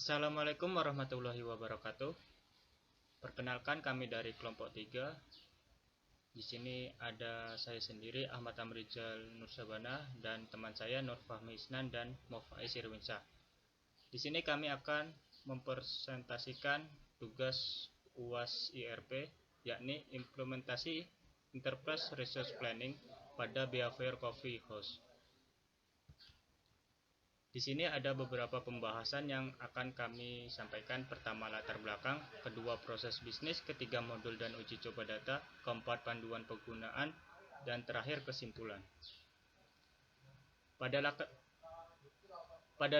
Assalamualaikum warahmatullahi wabarakatuh. Perkenalkan, kami dari kelompok 3. Di sini ada saya sendiri, Ahmad Amrizal Nursabana, dan teman saya Nur Fahmi Isnan dan Mofaiz Irwinsyah. Di sini kami akan mempresentasikan tugas UAS IRP, yakni implementasi Enterprise Resource Planning pada Behavior Coffee House. Di sini ada beberapa pembahasan yang akan kami sampaikan. Pertama, latar belakang; kedua, proses bisnis; ketiga, modul dan uji coba data; keempat, panduan penggunaan; dan terakhir, kesimpulan. Pada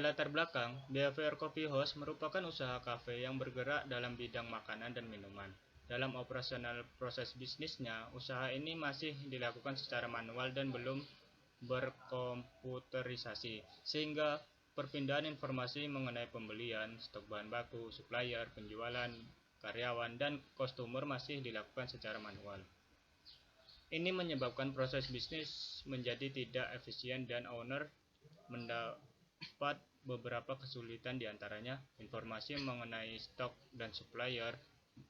latar belakang, Behavior Coffee House merupakan usaha kafe yang bergerak dalam bidang makanan dan minuman. Dalam operasional proses bisnisnya, usaha ini masih dilakukan secara manual dan belum berkomputerisasi, sehingga perpindahan informasi mengenai pembelian, stok bahan baku, supplier, penjualan, karyawan, dan customer masih dilakukan secara manual. Ini menyebabkan proses bisnis menjadi tidak efisien dan owner mendapat beberapa kesulitan, diantaranya informasi mengenai stok dan supplier,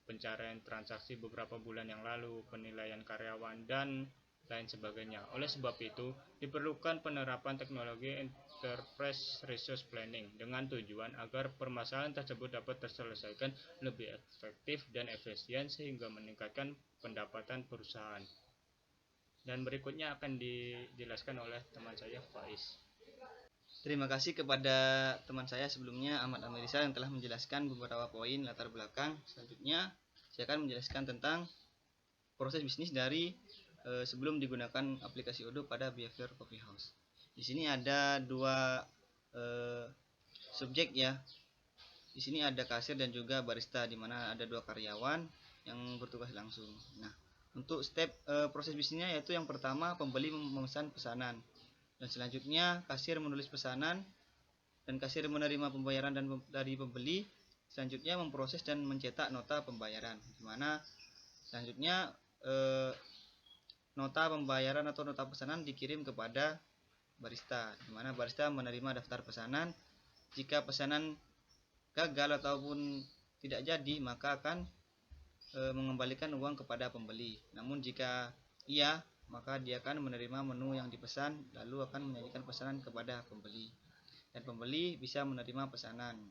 pencarian transaksi beberapa bulan yang lalu, penilaian karyawan, dan lain sebagainya. Oleh sebab itu, diperlukan penerapan teknologi Enterprise Resource Planning dengan tujuan agar permasalahan tersebut dapat terselesaikan lebih efektif dan efisien sehingga meningkatkan pendapatan perusahaan. Dan berikutnya akan dijelaskan oleh teman saya, Faiz. Terima kasih kepada teman saya sebelumnya, Ahmad Amrizal, yang telah menjelaskan beberapa poin latar belakang. Selanjutnya, saya akan menjelaskan tentang proses bisnis dari sebelum digunakan aplikasi Odoo pada Behavior Coffee House. Di sini ada dua subjek ya. Di sini ada kasir dan juga barista, di mana ada dua karyawan yang bertugas langsung. Nah, untuk step proses bisnisnya yaitu yang pertama, pembeli memesan pesanan, dan selanjutnya kasir menulis pesanan, dan kasir menerima pembayaran dari pembeli. Selanjutnya memproses dan mencetak nota pembayaran, di mana selanjutnya nota pembayaran atau nota pesanan dikirim kepada barista, di mana barista menerima daftar pesanan. Jika pesanan gagal ataupun tidak jadi, maka akan mengembalikan uang kepada pembeli. Namun jika iya, maka dia akan menerima menu yang dipesan, lalu akan menyajikan pesanan kepada pembeli, dan pembeli bisa menerima pesanan.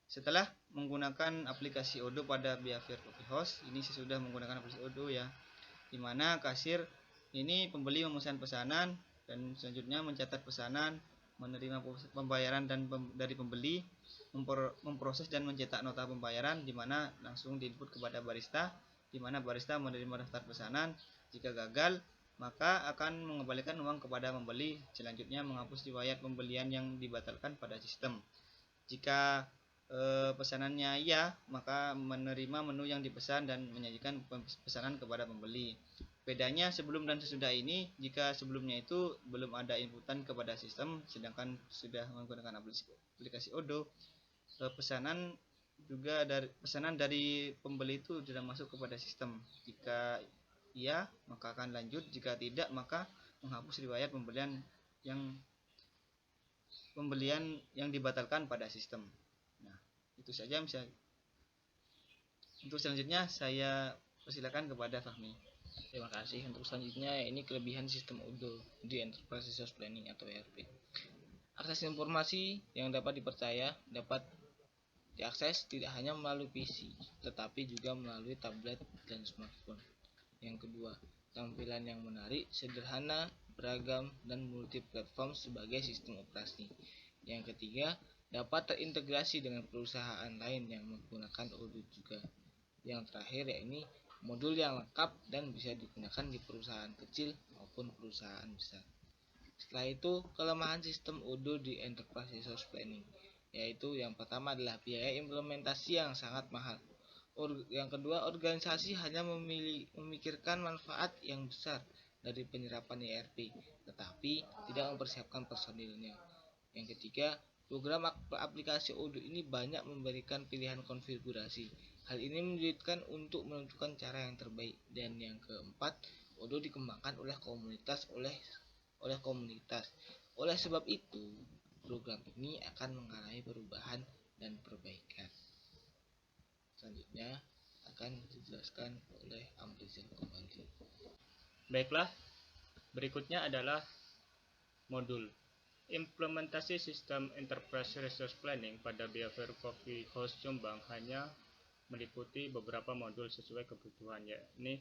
Setelah menggunakan aplikasi Odoo pada Behavior Coffee House, ini saya sudah menggunakan aplikasi Odoo ya, dimana kasir ini pembeli memesan pesanan, dan selanjutnya mencatat pesanan, menerima pembayaran dari pembeli, memproses dan mencetak nota pembayaran, di mana langsung diinput kepada barista, di mana barista menerima daftar pesanan. Jika gagal, maka akan mengembalikan uang kepada pembeli. Selanjutnya menghapus riwayat pembelian yang dibatalkan pada sistem. Jika pesanannya iya, maka menerima menu yang dipesan dan menyajikan pesanan kepada pembeli. Bedanya sebelum dan sesudah ini, jika sebelumnya itu belum ada inputan kepada sistem, sedangkan sudah menggunakan aplikasi Odoo, pesanan dari pembeli itu sudah masuk kepada sistem. Jika iya, maka akan lanjut; jika tidak, maka menghapus riwayat pembelian yang dibatalkan pada sistem. Nah, itu saja. Untuk selanjutnya saya persilakan kepada Fahmi. Terima kasih. Untuk selanjutnya, ini kelebihan sistem Odoo di Enterprise Resource Planning atau ERP. Akses informasi yang dapat dipercaya dapat diakses tidak hanya melalui PC, tetapi juga melalui tablet dan smartphone. Yang kedua, tampilan yang menarik, sederhana, beragam, dan multi platform sebagai sistem operasi. Yang ketiga, dapat terintegrasi dengan perusahaan lain yang menggunakan Odoo juga. Yang terakhir, yakni modul yang lengkap dan bisa digunakan di perusahaan kecil maupun perusahaan besar. Setelah itu, kelemahan sistem Odoo di Enterprise Resource Planning, yaitu yang pertama adalah biaya implementasi yang sangat mahal. Yang kedua, organisasi hanya memikirkan manfaat yang besar dari penyerapan ERP, tetapi tidak mempersiapkan personilnya. Yang ketiga, program aplikasi Odoo ini banyak memberikan pilihan konfigurasi. Hal ini menyulitkan untuk menentukan cara yang terbaik. Dan yang keempat, Odoo dikembangkan oleh komunitas. Oleh sebab itu, program ini akan mengalami perubahan dan perbaikan. Selanjutnya akan dijelaskan oleh Amrizal kembali. Baiklah, berikutnya adalah modul. Implementasi sistem Enterprise Resource Planning pada Behavior Coffee House Jombang hanya meliputi beberapa modul sesuai kebutuhan, yakni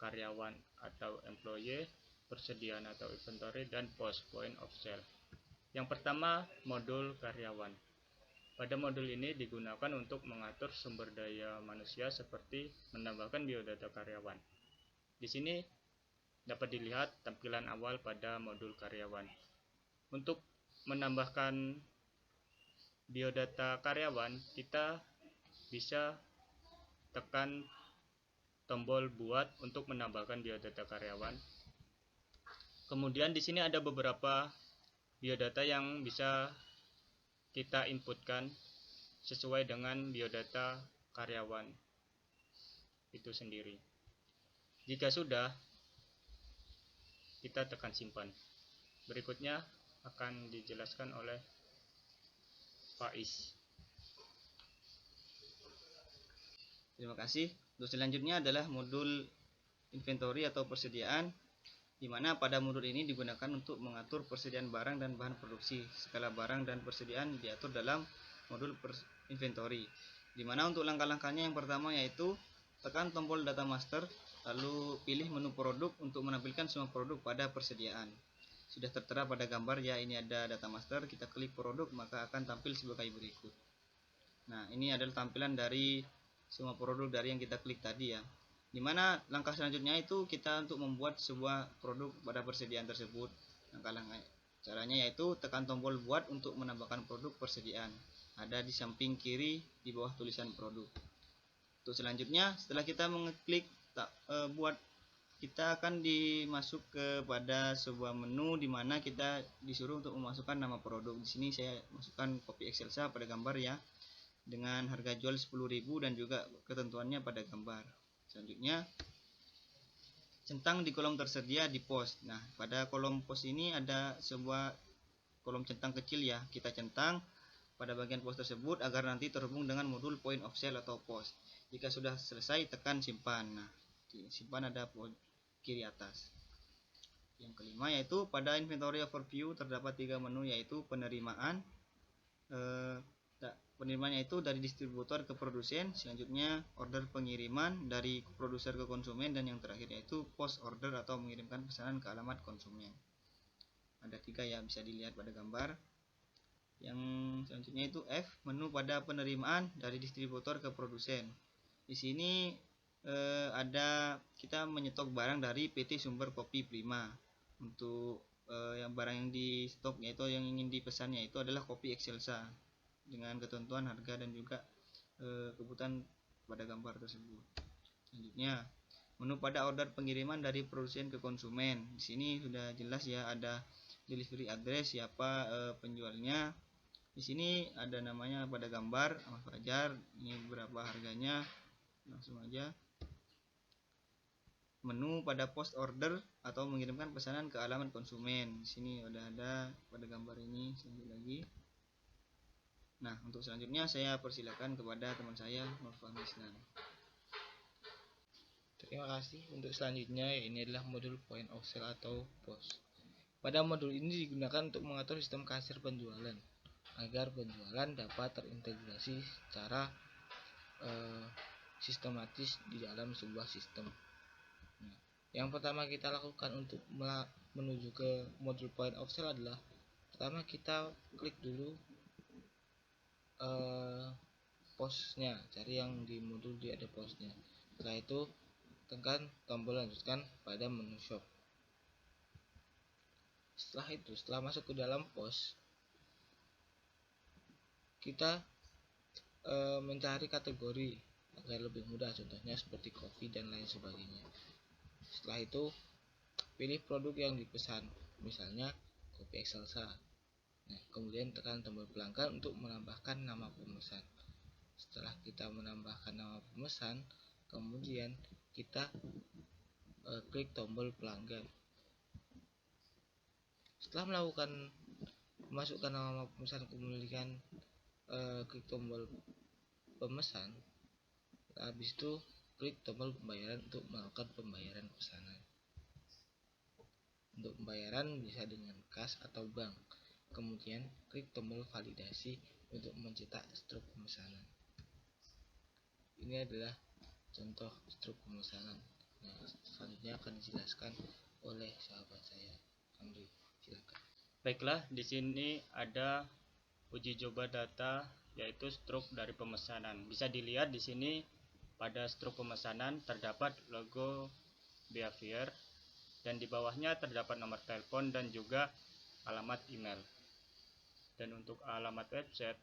karyawan atau employee, persediaan atau inventory, dan post point of sale. Yang pertama, modul karyawan. Pada modul ini digunakan untuk mengatur sumber daya manusia seperti menambahkan biodata karyawan. Di sini dapat dilihat tampilan awal pada modul karyawan. Untuk menambahkan biodata karyawan, kita bisa tekan tombol buat untuk menambahkan biodata karyawan. Kemudian di sini ada beberapa biodata yang bisa kita inputkan sesuai dengan biodata karyawan itu sendiri. Jika sudah, kita tekan simpan. Berikutnya akan dijelaskan oleh Faiz. Terima kasih. Untuk selanjutnya adalah modul inventory atau persediaan, di mana pada modul ini digunakan untuk mengatur persediaan barang dan bahan produksi. Skala barang dan persediaan diatur dalam modul inventory, di mana untuk langkah-langkahnya yang pertama yaitu tekan tombol data master, lalu pilih menu produk untuk menampilkan semua produk pada persediaan. Sudah tertera pada gambar ya, ini ada data master, kita klik produk maka akan tampil sebagai berikut. Nah, ini adalah tampilan dari semua produk dari yang kita klik tadi ya. Dimana langkah selanjutnya itu kita untuk membuat sebuah produk pada persediaan tersebut. Langkah-langkah caranya yaitu tekan tombol buat untuk menambahkan produk persediaan. Ada di samping kiri di bawah tulisan produk. Untuk selanjutnya setelah kita mengeklik buat, kita akan dimasuk kepada sebuah menu di mana kita disuruh untuk memasukkan nama produk. Di sini saya masukkan Kopi Excelsa pada gambar ya, dengan harga jual 10.000 dan juga ketentuannya pada gambar. Selanjutnya centang di kolom tersedia di post. Nah, pada kolom post ini ada sebuah kolom centang kecil ya, kita centang pada bagian post tersebut agar nanti terhubung dengan modul point of sale atau post. Jika sudah selesai tekan simpan. Nah, di simpan ada kiri atas. Yang kelima yaitu pada inventory overview terdapat 3 menu, yaitu penerimaan, penerimaannya itu dari distributor ke produsen, selanjutnya order pengiriman dari produser ke konsumen, dan yang terakhir yaitu post order atau mengirimkan pesanan ke alamat konsumen. Ada 3 ya, bisa dilihat pada gambar. Yang selanjutnya itu F, menu pada penerimaan dari distributor ke produsen. Di sini ada kita menyetok barang dari PT Sumber Kopi Prima. Untuk yang barang yang di stoknya itu, yang ingin dipesannya itu adalah Kopi Excelsa dengan ketentuan harga dan juga kebutuhan pada gambar tersebut. Selanjutnya menu pada order pengiriman dari produsen ke konsumen. Di sini sudah jelas ya, ada delivery address, siapa penjualnya. Di sini ada namanya pada gambar, Ahmad Fajar, ini berapa harganya, langsung aja. Menu pada post order atau mengirimkan pesanan ke alamat konsumen. Di sini udah ada pada gambar ini. Lagi. Nah, untuk selanjutnya saya persilakan kepada teman saya Nurfah Misnan. Terima kasih. Untuk selanjutnya ini adalah modul point of sale atau POS. Pada modul ini digunakan untuk mengatur sistem kasir penjualan agar penjualan dapat terintegrasi secara sistematis di dalam sebuah sistem. Nah, yang pertama kita lakukan untuk menuju ke modul point of sale adalah pertama kita klik dulu posnya, cari yang di modul dia ada posnya. Setelah itu tekan tombol lanjutkan pada menu shop. Setelah masuk ke dalam pos, kita mencari kategori agar lebih mudah, contohnya seperti kopi dan lain sebagainya. Setelah itu pilih produk yang dipesan, misalnya Kopi Excelsa. Nah, kemudian tekan tombol pelanggan untuk menambahkan nama pemesan. Setelah kita menambahkan nama pemesan, kemudian kita klik tombol pelanggan. Setelah melakukan Masukkan nama pemesan kepemilikan, klik tombol pemesan. Habis itu klik tombol pembayaran untuk melakukan pembayaran pesanan. Untuk pembayaran bisa dengan kas atau bank. Kemudian klik tombol validasi untuk mencetak struk pemesanan. Ini adalah contoh struk pemesanan. Nah, selanjutnya akan dijelaskan oleh sahabat saya, Amri. Silakan. Baiklah, di sini ada uji coba data yaitu struk dari pemesanan. Bisa dilihat di sini pada struk pemesanan terdapat logo Behavior dan di bawahnya terdapat nomor telepon dan juga alamat email. Dan untuk alamat website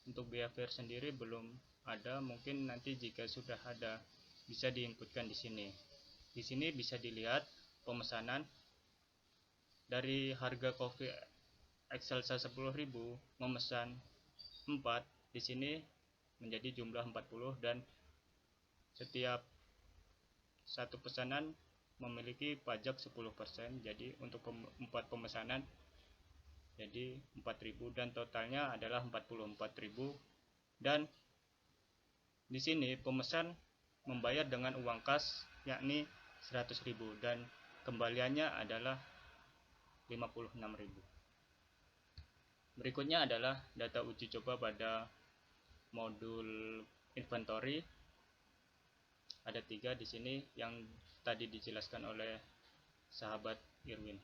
untuk Behavior sendiri belum ada, mungkin nanti jika sudah ada bisa diinputkan di sini. Di sini bisa dilihat pemesanan dari harga kopi Excelsa 10.000 memesan 4, di sini menjadi jumlah 40 dan setiap satu pesanan memiliki pajak 10%. Jadi untuk 4 pemesanan jadi 4.000 dan totalnya adalah 44.000. Dan di sini pemesan membayar dengan uang kas yakni 100.000 dan kembaliannya adalah 56.000. Berikutnya adalah data uji coba pada modul inventory. Ada 3 di sini yang tadi dijelaskan oleh sahabat Irwin.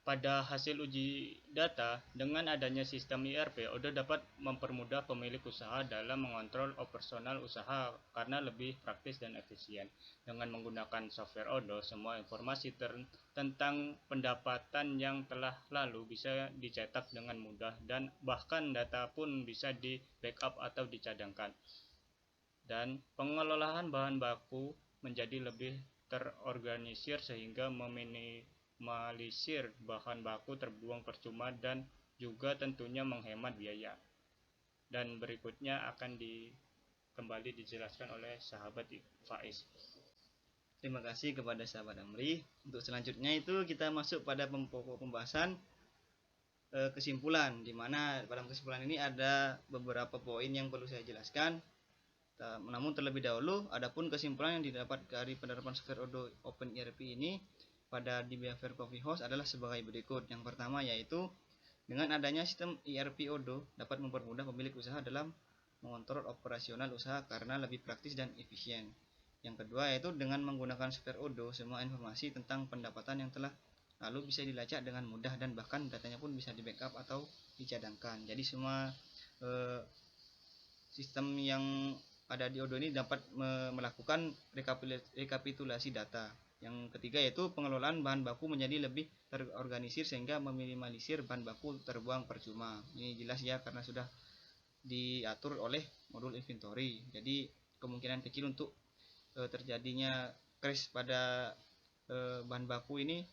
Pada hasil uji data, dengan adanya sistem ERP, Odoo dapat mempermudah pemilik usaha dalam mengontrol operasional usaha karena lebih praktis dan efisien. Dengan menggunakan software Odoo, semua informasi tentang pendapatan yang telah lalu bisa dicetak dengan mudah dan bahkan data pun bisa di backup atau dicadangkan. Dan pengelolaan bahan baku menjadi lebih terorganisir sehingga meminimalisir bahan baku terbuang percuma dan juga tentunya menghemat biaya. Dan berikutnya akan kembali dijelaskan oleh sahabat Faiz. Terima kasih kepada sahabat Amri. Untuk selanjutnya itu kita masuk pada pokok pembahasan kesimpulan, di mana dalam kesimpulan ini ada beberapa poin yang perlu saya jelaskan. Namun terlebih dahulu, adapun kesimpulan yang didapat dari penerapan software Odoo Open ERP ini pada di Behavior Coffee House adalah sebagai berikut. Yang pertama yaitu dengan adanya sistem ERP Odoo dapat mempermudah pemilik usaha dalam mengontrol operasional usaha karena lebih praktis dan efisien. Yang kedua yaitu dengan menggunakan software Odoo, semua informasi tentang pendapatan yang telah lalu bisa dilacak dengan mudah dan bahkan datanya pun bisa di backup atau dicadangkan. Jadi semua sistem yang ada di Odoo ini dapat melakukan rekapitulasi data. Yang ketiga yaitu pengelolaan bahan baku menjadi lebih terorganisir sehingga meminimalisir bahan baku terbuang percuma. Ini jelas ya karena sudah diatur oleh modul inventory. Jadi kemungkinan kecil untuk terjadinya crash pada bahan baku ini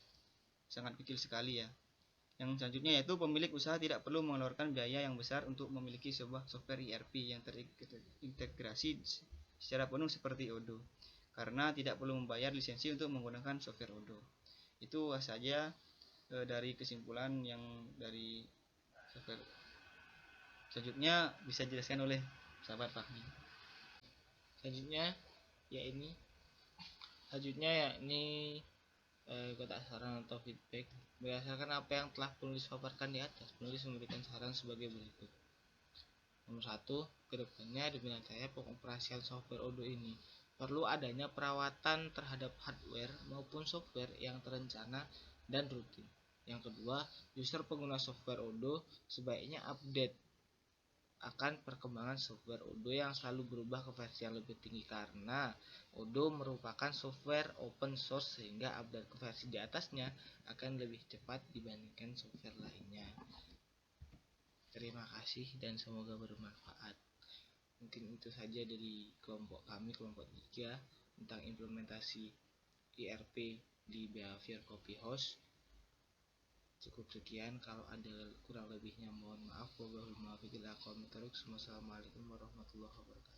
sangat kecil sekali ya. Yang selanjutnya yaitu pemilik usaha tidak perlu mengeluarkan biaya yang besar untuk memiliki sebuah software ERP yang terintegrasi secara penuh seperti Odoo, karena tidak perlu membayar lisensi untuk menggunakan software Odoo. Itu saja dari kesimpulan yang dari software. Selanjutnya bisa dijelaskan oleh sahabat Fahmi. Selanjutnya yakni kotak saran atau feedback. Berdasarkan apa yang telah penulis paparkan di atas, penulis memberikan saran sebagai berikut. Nomor 1, kedepannya dengan saya pengoperasian software Odoo ini perlu adanya perawatan terhadap hardware maupun software yang terencana dan rutin. Yang kedua, user pengguna software Odoo sebaiknya update akan perkembangan software Odoo yang selalu berubah ke versi yang lebih tinggi karena Odoo merupakan software open source sehingga update ke versi di atasnya akan lebih cepat dibandingkan software lainnya. Terima kasih dan semoga bermanfaat. Mungkin itu saja dari kelompok kami, kelompok 3 tentang implementasi ERP di Behavior Coffee House. Cukup sekian, kalau ada kurang lebihnya mohon maaf. Wassalamualaikum warahmatullahi wabarakatuh.